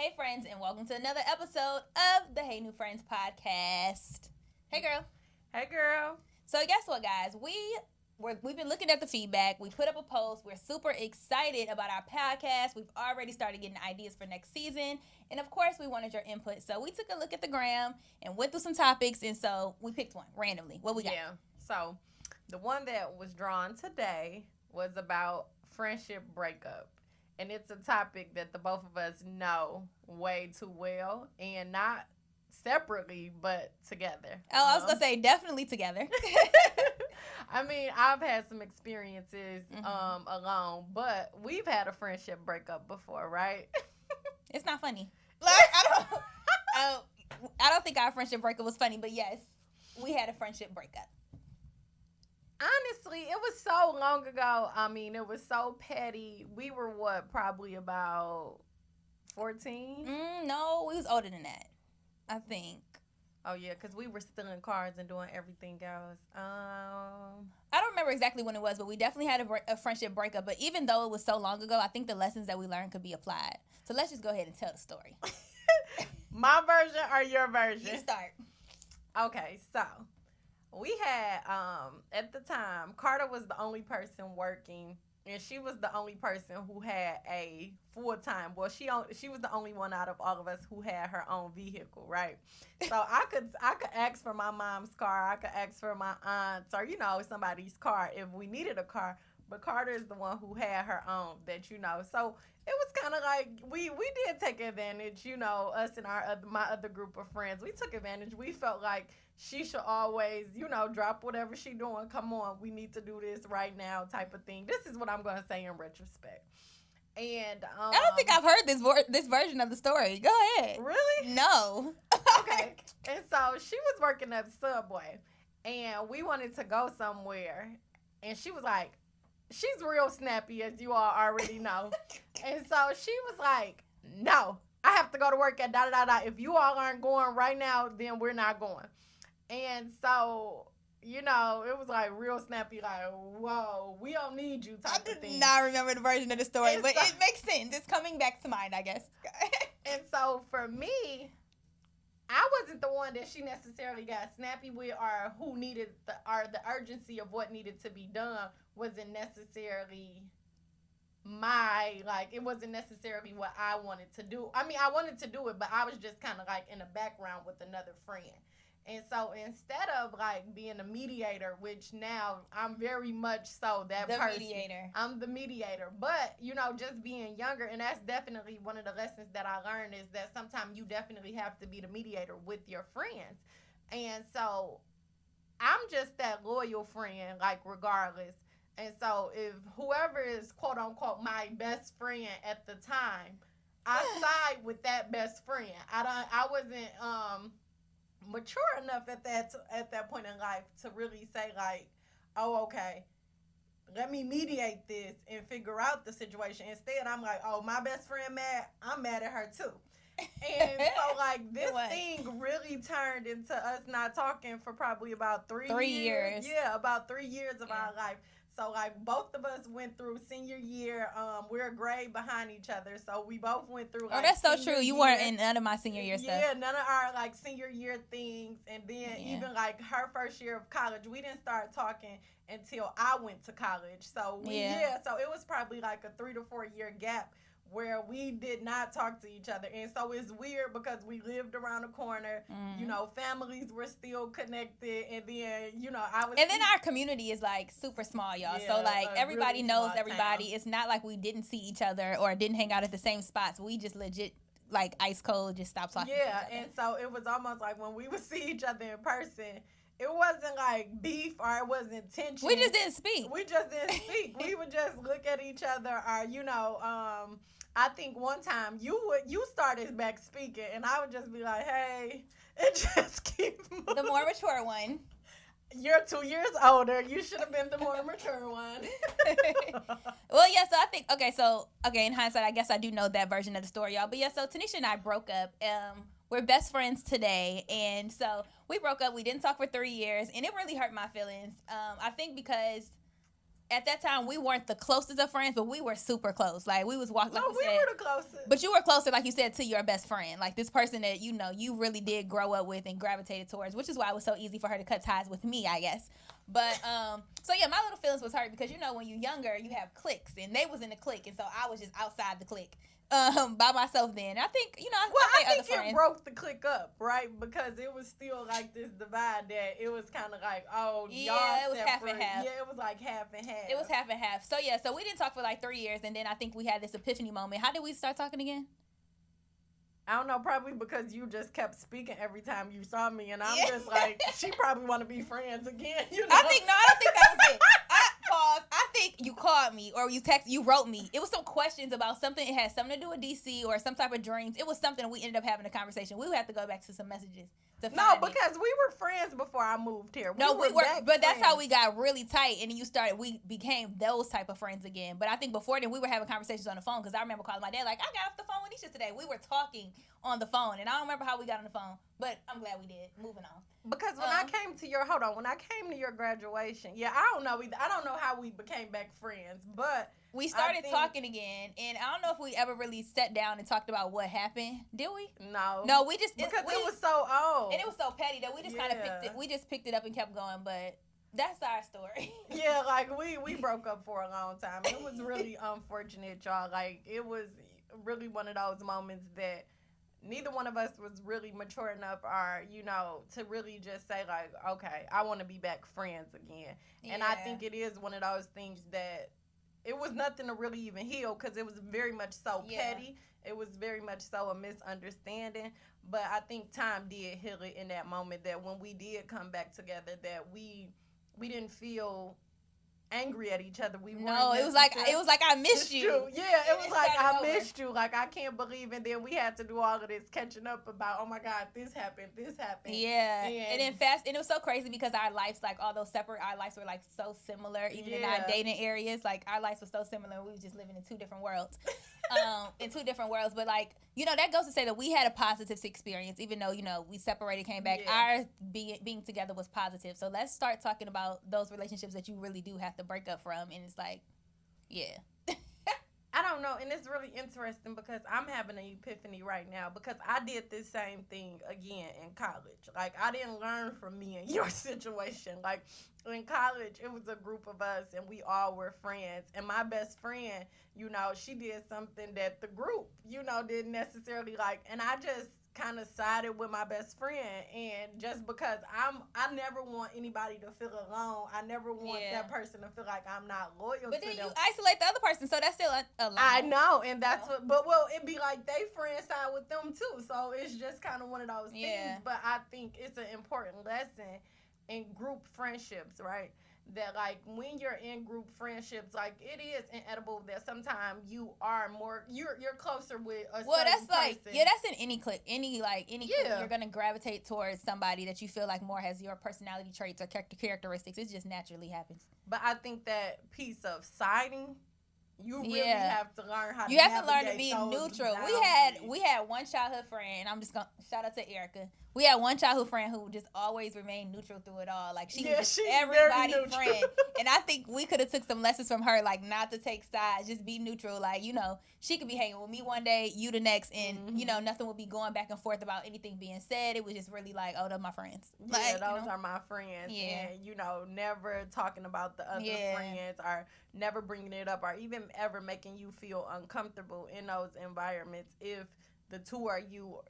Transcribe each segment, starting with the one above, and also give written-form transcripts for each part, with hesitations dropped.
Hey friends, and welcome to another episode of the Hey New Friends podcast. Hey girl. Hey girl. So guess what, guys? We've been looking at the feedback. We put up a post. We're super excited about our podcast. We've already started getting ideas for next season. And of course, we wanted your input. So we took a look at the gram and went through some topics. And so we picked one randomly. What we got? Yeah. So the one that was drawn today was about friendship breakup. And it's a topic that the both of us know way too well, and not separately, but together. Oh, I was going to say definitely together. I mean, I've had some experiences alone, but we've had a friendship breakup before, right? It's not funny. Like, I don't think our friendship breakup was funny, but yes, we had a friendship breakup. Honestly, it was so long ago. I mean, it was so petty. We were probably about 14? No, we was older than that, I think. Oh, yeah, because we were stealing cars and doing everything else. I don't remember exactly when it was, but we definitely had a friendship breakup. But even though it was so long ago, I think the lessons that we learned could be applied. So let's just go ahead and tell the story. My version or your version? You start. Okay, so we had, at the time, Carter was the only person working, and she was the only person who had a full-time. Well, she was the only one out of all of us who had her own vehicle, right? So I could ask for my mom's car. I could ask for my aunt's or, somebody's car if we needed a car. But Carter is the one who had her own So it was kind of like we did take advantage, us and my other group of friends. We took advantage. We felt like she should always, drop whatever she doing. Come on, we need to do this right now type of thing. This is what I'm going to say in retrospect. And I don't think I've heard this version of the story. Go ahead. Really? No. Okay. And so she was working at Subway, and we wanted to go somewhere, and she was like, she's real snappy, as you all already know. And so she was like, no, I have to go to work at da-da-da-da. If you all aren't going right now, then we're not going. And so, it was like real snappy, like, whoa, we don't need you type of thing. I do not remember the version of the story, but it makes sense. It's coming back to mind, I guess. And so for me, I wasn't the one that she necessarily got snappy with, or who needed the urgency of what needed to be done wasn't necessarily it wasn't necessarily what I wanted to do. I mean, I wanted to do it, but I was just kind of like in the background with another friend. And so instead of being a mediator, which now I'm very much so that person. Mediator. I'm the mediator. But, just being younger, and that's definitely one of the lessons that I learned, is that sometimes you definitely have to be the mediator with your friends. And so I'm just that loyal friend, regardless. And so if whoever is, quote unquote, my best friend at the time, I side with that best friend. I wasn't mature enough at that point in life to really say oh, okay, let me mediate this and figure out the situation. Instead, I'm like, oh, my best friend mad, I'm mad at her too. And so this thing really turned into us not talking for probably about 3 years. Yeah, about 3 years of our life. So, both of us went through senior year. We're a grade behind each other. So, we both went through, oh, that's so true. You weren't in none of my senior year stuff. Yeah, none of our, senior year things. And then even, her first year of college, we didn't start talking until I went to college. So, so it was probably, a 3 to 4 year gap where we did not talk to each other. And so it's weird because we lived around the corner, families were still connected, and then, And then our community is, super small, y'all. Yeah, so, everybody really knows everybody. Town. It's not like we didn't see each other or didn't hang out at the same spots. We just legit, ice cold, just stopped talking to each other. And so it was almost like when we would see each other in person, it wasn't beef or it wasn't tension. We just didn't speak. We would just look at each other, or, I think one time you started back speaking, and I would just be like, hey, and just keep moving. The more mature one. You're 2 years older. You should have been the more mature one. Well, yeah, so I think, in hindsight, I guess I do know that version of the story, y'all. But yeah, so Tanisha and I broke up. We're best friends today. And so we broke up. We didn't talk for 3 years. And it really hurt my feelings. I think because at that time we weren't the closest of friends, but we were super close. Like we was walking. Like no, we were the closest. But you were closer, like you said, to your best friend, like this person that you really did grow up with and gravitated towards, which is why it was so easy for her to cut ties with me, I guess. But so yeah, my little feelings was hurt because when you're younger, you have cliques, and they was in the clique, and so I was just outside the clique. By myself then. I think, I think it broke the clique up, right? Because it was still like this divide that it was kind of like, y'all it was separate. half and half. Yeah, it was like half and half. It was half and half. So yeah, so we didn't talk for like 3 years, and then I think we had this epiphany moment. How did we start talking again? I don't know, probably because you just kept speaking every time you saw me, and I'm just like, she probably want to be friends again. I don't think that was it. I think you called me or you wrote me. It was some questions about something. It had something to do with DC or some type of dreams. It was something we ended up having a conversation. We would have to go back to some messages. No, because we were friends before I moved here. We were, but that's how we got really tight, and then we became those type of friends again. But I think before then, we were having conversations on the phone, because I remember calling my dad, like, I got off the phone with Nisha today. We were talking on the phone, and I don't remember how we got on the phone, but I'm glad we did. Moving on. Because when I came to your graduation, I don't know either. I don't know how we became back friends, but we started talking again, and I don't know if we ever really sat down and talked about what happened. Did we? No, we just it was so old, and it was so petty that we just kind of picked it up and kept going. But that's our story. Yeah, like we broke up for a long time. It was really unfortunate, y'all. Like it was really one of those moments that neither one of us was really mature enough or, to really just say, like, okay, I want to be back friends again. Yeah. And I think it is one of those things that it was nothing to really even heal, because it was very much so petty. It was very much so a misunderstanding. But I think time did heal it in that moment, that when we did come back together, that we didn't feel angry at each other. It was like I missed you. Yeah, it was like I missed you. Like, I can't believe it. Then we had to do all of this catching up about, oh my God, this happened. Yeah, and then and it was so crazy because our lives, like, although separate, our lives were like so similar. Even in our dating areas, like our lives were so similar. We were just living in two different worlds. But like, that goes to say that we had a positive experience, even though we separated, came back. Our being together was positive. So let's start talking about those relationships that you really do have to break up from, and it's like, I don't know, and it's really interesting because I'm having an epiphany right now, because I did this same thing again in college. Like, I didn't learn from me in your situation. Like, in college, it was a group of us, and we all were friends. And my best friend, she did something that the group, didn't necessarily like. And I just kind of sided with my best friend, and just because I never want anybody to feel alone. I never want that person to feel like I'm not loyal to them. But then you isolate the other person, so that's still alone. I know, and that's it'd be like they friend side with them too, so it's just kind of one of those things. But I think it's an important lesson in group friendships, right? That, like, when you're in group friendships, like, it is inevitable that sometimes you're closer with a certain person. That's in any clique. Any clique, you're gonna gravitate towards somebody that you feel like more has your personality traits or characteristics. It just naturally happens. But I think that piece of siding, you really have to learn how to. You have to learn to be neutral. We had one childhood friend, and I'm just gonna shout out to Erica. We had one childhood friend who just always remained neutral through it all. Like, she was just everybody's friend. And I think we could have took some lessons from her, like, not to take sides, just be neutral. Like, she could be hanging with me one day, you the next, and, nothing would be going back and forth about anything being said. It was just really like, oh, those are my friends. Like, those are my friends. Yeah. And, never talking about the other friends, or never bringing it up, or even ever making you feel uncomfortable in those environments if the two of you,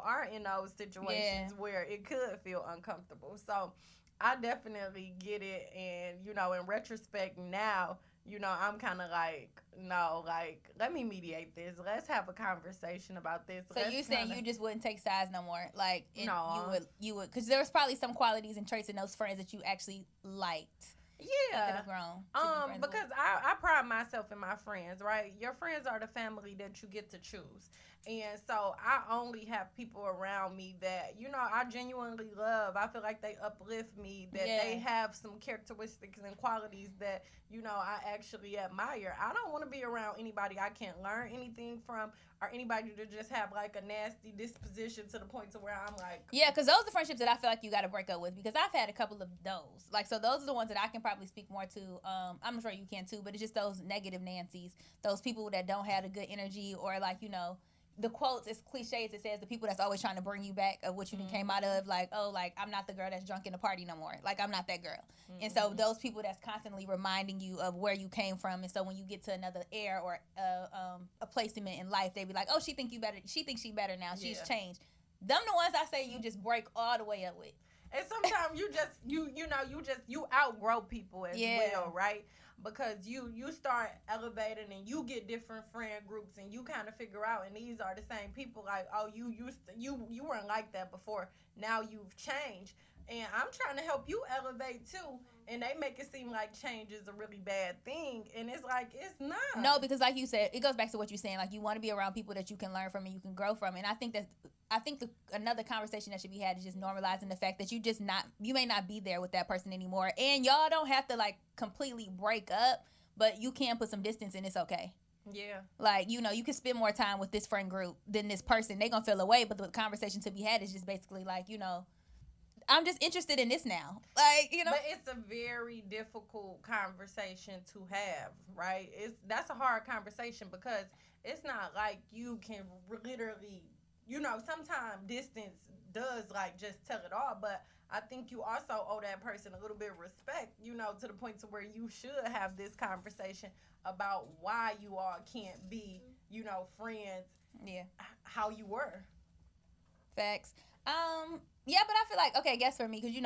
are in those situations where it could feel uncomfortable. So I definitely get it. And, in retrospect now, I'm kind of like, no, like, let me mediate this. Let's have a conversation about this. So you saying you just wouldn't take sides no more? Like, no. You would, because there was probably some qualities and traits in those friends that you actually liked. Yeah. Because I pride myself in my friends, right? Your friends are the family that you get to choose. And so I only have people around me that, I genuinely love. I feel like they uplift me, that they have some characteristics and qualities that, I actually admire. I don't want to be around anybody I can't learn anything from, or anybody to just have like a nasty disposition to the point to where I'm like... Yeah, because those are the friendships that I feel like you got to break up with, because I've had a couple of those. Like, so those are the ones that I can probably speak more to. I'm sure you can too, but it's just those negative Nancys, those people that don't have a good energy, or like, the quotes, as cliche as it says, the people that's always trying to bring you back of what you came out of, like, oh, like, I'm not the girl that's drunk in the party no more. Like, I'm not that girl. And so those people that's constantly reminding you of where you came from, and so when you get to another era or a placement in life, they be like, oh, she think you better. She thinks she better now. She's changed. Them the ones I say you just break all the way up with. And sometimes you outgrow people as well, right? Because you start elevating and you get different friend groups, and you kind of figure out, and these are the same people, like, oh, you weren't like that before, now you've changed, and I'm trying to help you elevate too, and they make it seem like change is a really bad thing, and it's like, it's not. No, because like you said, it goes back to what you're saying, like, you want to be around people that you can learn from and you can grow from, and I think another conversation that should be had is just normalizing the fact that you may not be there with that person anymore, and y'all don't have to like completely break up, but you can put some distance, and it's okay. Yeah. Like, you can spend more time with this friend group than this person. They gonna feel away, but the conversation to be had is just basically like, I'm just interested in this now. Like, But it's a very difficult conversation to have, right? That's a hard conversation, because it's not like you can literally... sometimes distance does like just tell it all, but I think you also owe that person a little bit of respect, to the point to where you should have this conversation about why you all can't be, friends. Yeah. How you were. Facts. Yeah, but I feel like, okay, guess for me, because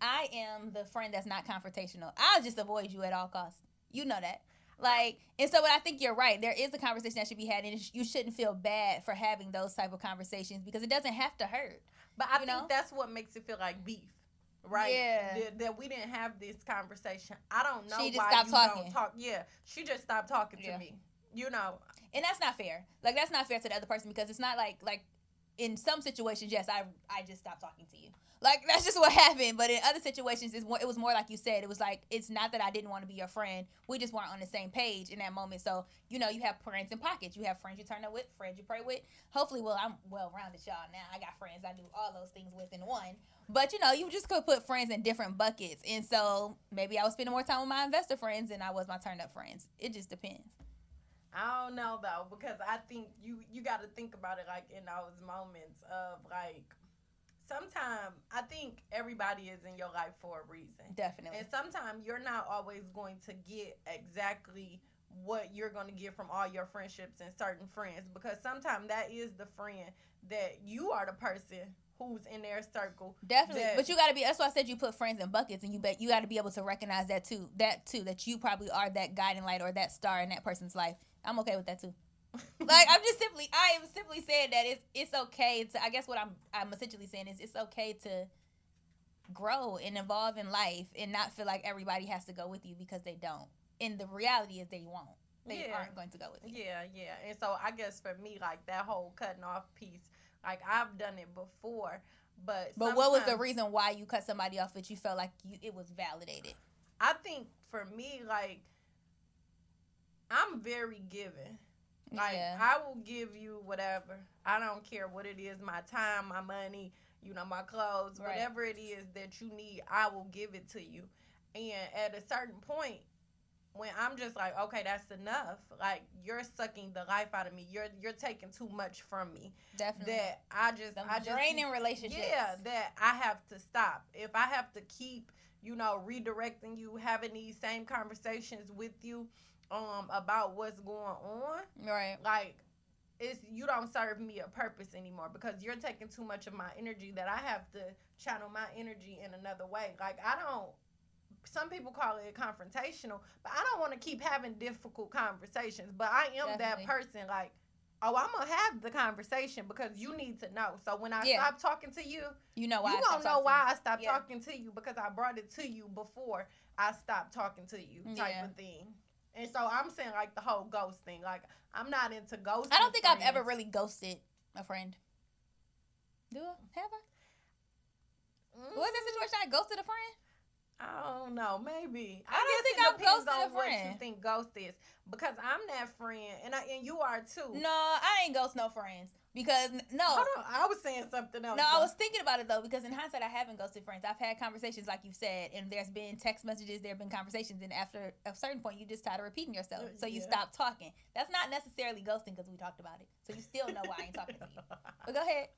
I am the friend that's not confrontational. I'll just avoid you at all costs. You know that. Like, and so, but I think you're right. There is a conversation that should be had, and you shouldn't feel bad for having those type of conversations, because it doesn't have to hurt. But I think that's what makes it feel like beef, right? Yeah. That we didn't have this conversation. I don't know she just why stopped you talking. Don't talk. Yeah, she just stopped talking to me. And that's not fair. Like, that's not fair to the other person, because it's not like in some situations, yes, I just stopped talking to you. Like, that's just what happened. But in other situations, it was more like you said. It was like, it's not that I didn't want to be your friend. We just weren't on the same page in that moment. So, you have friends in pockets. You have friends you turn up with, friends you pray with. Hopefully, I'm well-rounded, y'all, now. I got friends I do all those things with in one. But, you just could put friends in different buckets. And so, maybe I was spending more time with my investor friends than I was my turn-up friends. It just depends. I don't know, though, because I think you got to think about it, like, in those moments of, like, sometimes I think everybody is in your life for a reason. Definitely. And sometimes you're not always going to get exactly what you're going to get from all your friendships and certain friends, because sometimes that is the friend that you are the person who's in their circle. Definitely. But you got to be, that's why I said you put friends in buckets, and you got to be able to recognize that too, that you probably are that guiding light or that star in that person's life. I'm okay with that too. Like, I am simply saying that it's okay to, I guess what I'm essentially saying is, it's okay to grow and evolve in life and not feel like everybody has to go with you, because they don't. And the reality is they won't. They aren't going to go with you. Yeah. And so I guess for me, like, that whole cutting off piece, like, I've done it before, but what was the reason why you cut somebody off that you felt like it was validated? I think for me, like, I'm very giving. Like, I will give you whatever. I don't care what it is, my time, my money, my clothes, whatever it is that you need, I will give it to you. And at a certain point, when I'm just like, okay, that's enough. Like, you're sucking the life out of me. You're taking too much from me. Definitely. That I just draining relationships. Yeah, that I have to stop. If I have to keep, redirecting you, having these same conversations with you, about what's going on, right? Like, you don't serve me a purpose anymore, because you're taking too much of my energy that I have to channel my energy in another way. Like, some people call it confrontational, but I don't want to keep having difficult conversations. But I am that person, like, oh, I'm going to have the conversation because you need to know. So when I stop talking to you, you know why you're going to know why I stopped talking to you, because I brought it to you before I stopped talking to you, type of thing. And so I'm saying, like, the whole ghost thing. Like, I'm not into ghosting. I don't think I've ever really ghosted A friend. Do I? Have I? Was that situation I ghosted a friend? I don't know, maybe. I don't think I've ghosted a friend. What you think ghost is, because I'm that friend, and you are too. No, I ain't ghost no friends because no. Hold on, I was saying something else. No, I was thinking about it though, because in hindsight, I haven't ghosted friends. I've had conversations like you said, and there's been text messages, there have been conversations, and after a certain point, you just tired of repeating yourself, so you stop talking. That's not necessarily ghosting because we talked about it, so you still know why I ain't talking to you. But go ahead.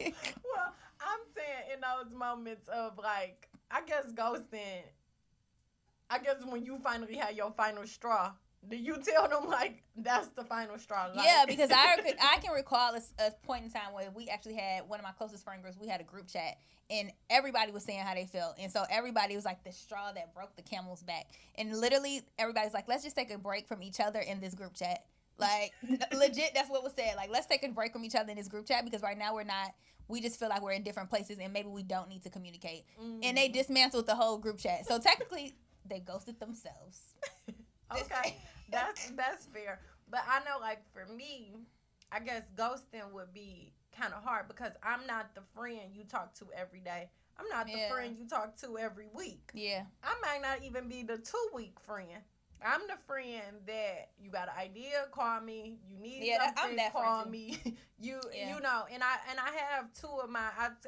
Well, I'm saying in those moments of like, I guess ghosting, I guess when you finally have your final straw, do you tell them like that's the final straw? Like, yeah, because I can recall a point in time where we actually had one of my closest friend groups. We had a group chat, and everybody was saying how they felt, and so everybody was like the straw that broke the camel's back. And literally, everybody's like, let's just take a break from each other in this group chat. Like legit, that's what was said. Like, let's take a break from each other in this group chat because right now we're not. We just feel like we're in different places and maybe we don't need to communicate. And they dismantled the whole group chat. So technically, they ghosted themselves. Okay, that's fair. But I know, like, for me, I guess ghosting would be kind of hard because I'm not the friend you talk to every day. I'm not the friend you talk to every week. Yeah. I might not even be the 2-week friend. I'm the friend that you got an idea, call me. You need something, call me. You know, and I have two of my.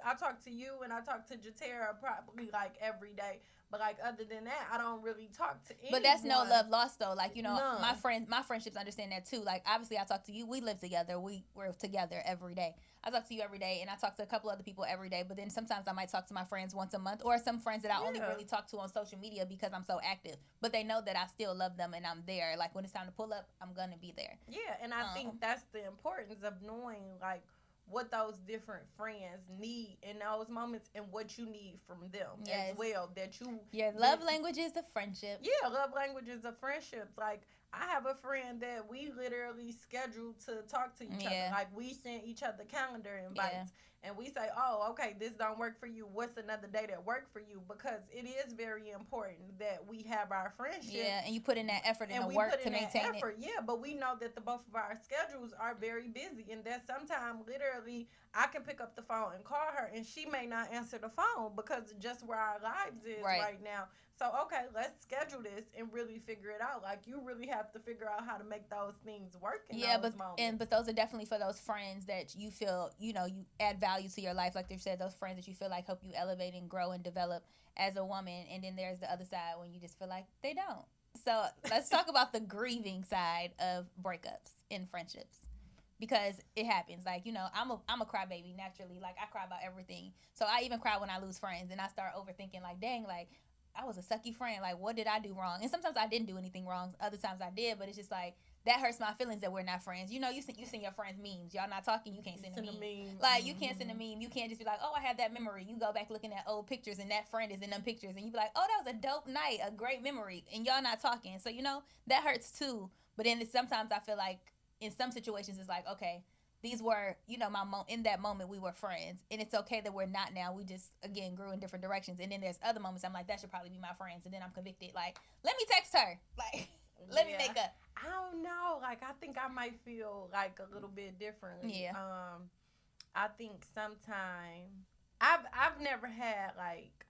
I talk to you and I talk to Jatera probably like every day. But like other than that, I don't really talk to anyone. But that's no love lost though. Like, you know, my friendships understand that too. Like obviously I talk to you. We live together. We're together every day. I talk to you every day and I talk to a couple other people every day. But then sometimes I might talk to my friends once a month or some friends that I only really talk to on social media because I'm so active. But they know that I still love them and I'm there. Like when it's time to pull up, I'm gonna be there. Yeah, and I think that's the importance of knowing like what those different friends need in those moments and what you need from them as well. That your love languages of friendship. Yeah, love languages of friendships. Like I have a friend that we literally schedule to talk to each other. Like we send each other calendar invites and we say, oh, okay, this don't work for you. What's another day that worked for you? Because it is very important that we have our friendship. Yeah, and you put in that effort and the work to maintain it. Yeah, but we know that the both of our schedules are very busy and that sometimes literally I can pick up the phone and call her and she may not answer the phone because of just where our lives is right now. So, okay, let's schedule this and really figure it out. Like, you really have to figure out how to make those things work in those moments. But those are definitely for those friends that you feel, you know, you add value to your life. Like they said, those friends that you feel like help you elevate and grow and develop as a woman. And then there's the other side when you just feel like they don't. So, let's talk about the grieving side of breakups in friendships. Because it happens. Like, you know, I'm a crybaby naturally. Like, I cry about everything. So, I even cry when I lose friends. And I start overthinking, like, dang, like, I was a sucky friend. Like, what did I do wrong? And sometimes I didn't do anything wrong. Other times I did. But it's just like, that hurts my feelings that we're not friends. You know, you send your friends memes. Y'all not talking, you can't send a meme. Like, you can't send a meme. You can't just be like, oh, I have that memory. You go back looking at old pictures and that friend is in them pictures. And you be like, oh, that was a dope night, a great memory. And y'all not talking. So, you know, that hurts too. But then sometimes I feel like in some situations it's like, okay, these were, you know, in that moment we were friends. And it's okay that we're not now. We just, again, grew in different directions. And then there's other moments I'm like, that should probably be my friends. And then I'm convicted. Like, let me text her. Like, let me make up. I don't know. Like, I think I might feel like a little bit differently. Yeah. I think sometimes I've never had like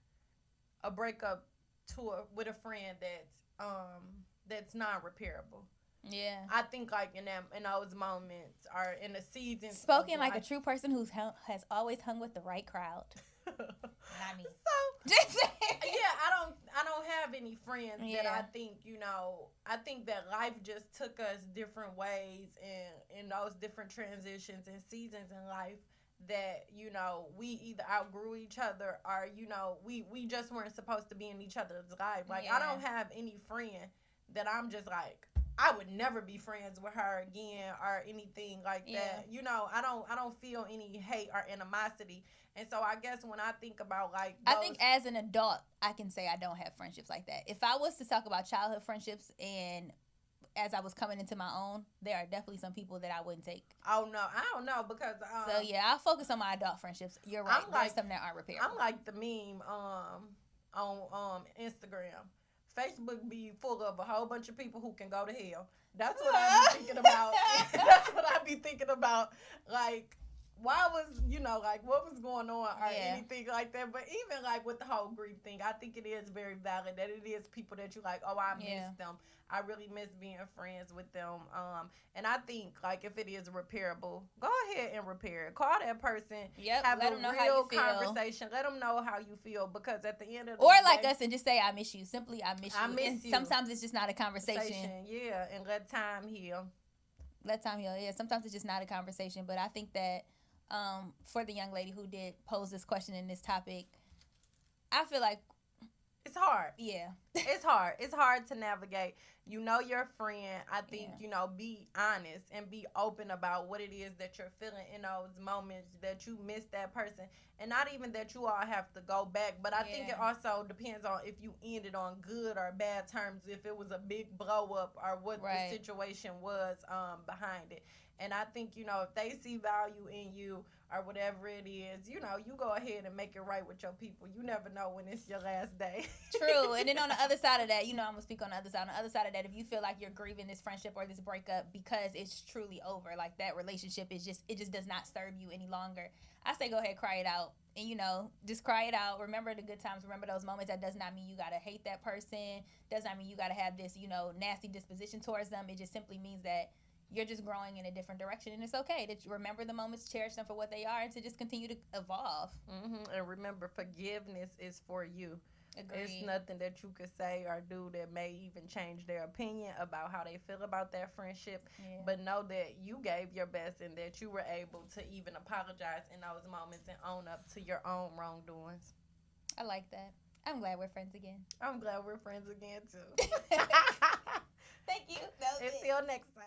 a breakup with a friend that's non-repairable. Yeah, I think like in those moments or in the seasons. Spoken like a true person who has always hung with the right crowd. Not me. So I don't have any friends that I think, you know, I think that life just took us different ways and in those different transitions and seasons in life that, you know, we either outgrew each other or, you know, we just weren't supposed to be in each other's life. Like I don't have any friend that I'm just like, I would never be friends with her again or anything like that. You know, I don't feel any hate or animosity. And so I guess when I think about like I think as an adult, I can say I don't have friendships like that. If I was to talk about childhood friendships and as I was coming into my own, there are definitely some people that I wouldn't take. Oh no, I don't know because so yeah, I'll focus on my adult friendships. You're right. There's some that aren't repairable. I'm like the meme on Instagram. Facebook be full of a whole bunch of people who can go to hell. That's what I be thinking about. That's what I be thinking about. Like, why was, like, what was going on or Yeah. anything like that. But even, like, with the whole grief thing, I think it is very valid that it is people that you like, oh, I Yeah. miss them. I really miss being friends with them. And I think, like, if it is repairable, go ahead and repair it. Call that person, Yep. have Let a them know how real you feel. conversation. Let them know how you feel, because at the end of the Or day, like us and just say, I miss you. Simply, I miss you. I miss and you. sometimes it's just not a conversation. Yeah, and let time heal. Let time heal. Yeah, sometimes it's just not a conversation. But I think that for the young lady who did pose this question in this topic, I feel like it's hard. Yeah. It's hard. It's hard to navigate. You know your friend. I think, be honest and be open about what it is that you're feeling in those moments that you miss that person. And not even that you all have to go back, but I think it also depends on if you ended on good or bad terms, if it was a big blow up or what the situation was behind it. And I think, if they see value in you or whatever it is, you go ahead and make it right with your people. You never know when it's your last day. True. And then on the other side of that, I'm going to speak on the other side. On the other side of that, if you feel like you're grieving this friendship or this breakup because it's truly over, like that relationship it just does not serve you any longer, I say go ahead, cry it out. And, just cry it out. Remember the good times. Remember those moments. That does not mean you got to hate that person. Does not mean you got to have this, nasty disposition towards them. It just simply means that you're just growing in a different direction, and it's okay to remember the moments, cherish them for what they are, and to just continue to evolve. And remember, forgiveness is for you. Agreed. It's nothing that you could say or do that may even change their opinion about how they feel about that friendship. Yeah. But know that you gave your best and that you were able to even apologize in those moments and own up to your own wrongdoings. I like that. I'm glad we're friends again. I'm glad we're friends again, too. Thank you. Until next time.